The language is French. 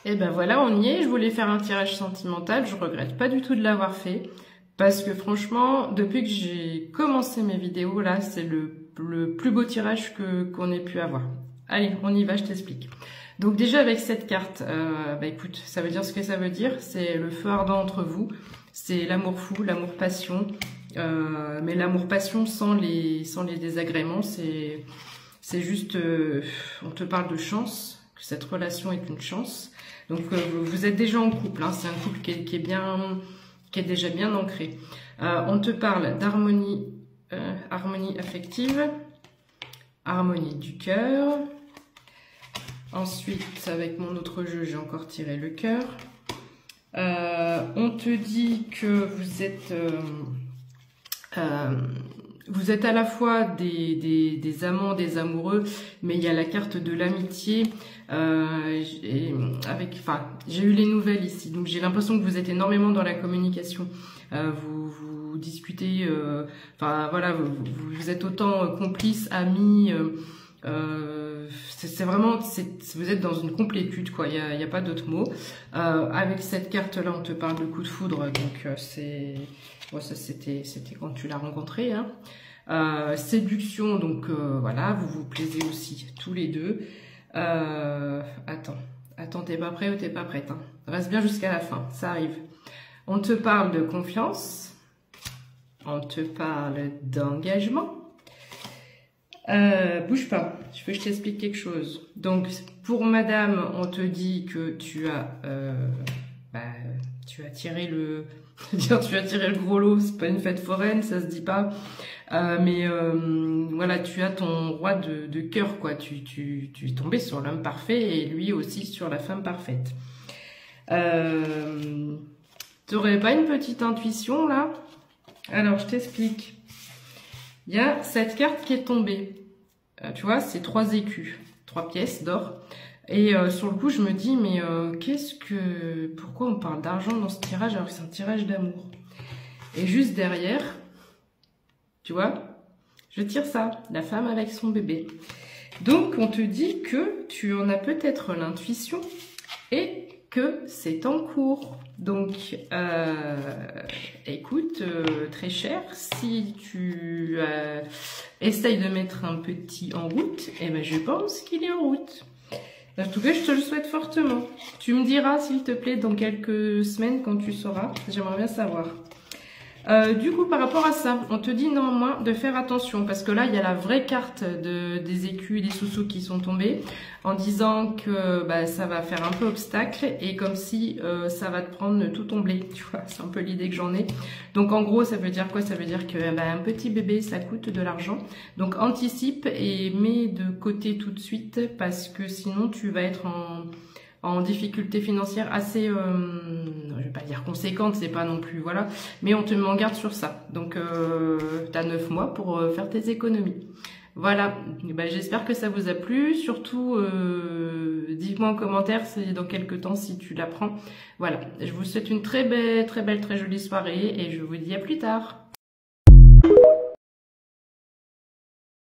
Et ben voilà, on y est. Je voulais faire un tirage sentimental. Je regrette pas du tout de l'avoir fait. Parce que franchement, depuis que j'ai commencé mes vidéos, là, c'est le plus beau tirage qu'on ait pu avoir. Allez, on y va, je t'explique. Donc déjà avec cette carte, bah écoute, ça veut dire ce que ça veut dire. C'est le feu ardent entre vous. C'est l'amour fou, l'amour passion. Mais l'amour passion sans les désagréments. C'est juste, on te parle de chance, que cette relation est une chance. Donc vous êtes déjà en couple, hein, c'est un couple qui est déjà bien ancré. On te parle d'harmonie, harmonie affective, harmonie du cœur. Ensuite, avec mon autre jeu, j'ai encore tiré le cœur. On te dit que vous êtes à la fois des amants, des amoureux, mais il y a la carte de l'amitié. J'ai eu les nouvelles ici, donc j'ai l'impression que vous êtes énormément dans la communication. Vous discutez, voilà, vous êtes autant complices, amis. C'est vraiment, vous êtes dans une complétude, quoi. Il y a pas d'autre mot. Avec cette carte-là, on te parle de coup de foudre, donc bon, ça c'était quand tu l'as rencontré, hein. Séduction, donc voilà, vous vous plaisez aussi tous les deux. Attends, t'es pas prêt ou t'es pas prête, hein. Reste bien jusqu'à la fin, ça arrive. On te parle de confiance, on te parle d'engagement. Bouge pas, je veux que je t'explique quelque chose. Donc, pour madame, on te dit que tu as tiré le... tu as tiré le gros lot, c'est pas une fête foraine, ça se dit pas. Voilà, tu as ton roi de cœur, quoi. Tu es tombé sur l'homme parfait et lui aussi sur la femme parfaite. T'aurais pas une petite intuition, là? Alors, je t'explique. Il y a cette carte qui est tombée. Tu vois, c'est 3 écus, 3 pièces d'or. Et sur le coup, je me dis, mais pourquoi on parle d'argent dans ce tirage alors que c'est un tirage d'amour? Et juste derrière, tu vois, je tire ça, la femme avec son bébé. Donc, on te dit que tu en as peut-être l'intuition et que c'est en cours. Donc, écoute, très cher, si tu essayes de mettre un petit en route, eh ben, je pense qu'il est en route. En tout cas, je te le souhaite fortement. Tu me diras, s'il te plaît, dans quelques semaines, quand tu sauras. J'aimerais bien savoir. Du coup, par rapport à ça, on te dit néanmoins de faire attention parce que là, il y a la vraie carte des écus et des sous-sous qui sont tombés en disant que ça va faire un peu obstacle et comme si ça va te prendre tout ton blé, tu vois, c'est un peu l'idée que j'en ai. Donc en gros, ça veut dire quoi? Ça veut dire que un petit bébé, ça coûte de l'argent. Donc anticipe et mets de côté tout de suite parce que sinon tu vas être en difficulté financière assez, je vais pas dire conséquente, c'est pas non plus, voilà, mais on te met en garde sur ça. Donc, t'as 9 mois pour faire tes économies. Voilà, j'espère que ça vous a plu. Surtout, dites-moi en commentaire dans quelques temps si tu l'apprends. Voilà, je vous souhaite une très belle, très jolie soirée et je vous dis à plus tard.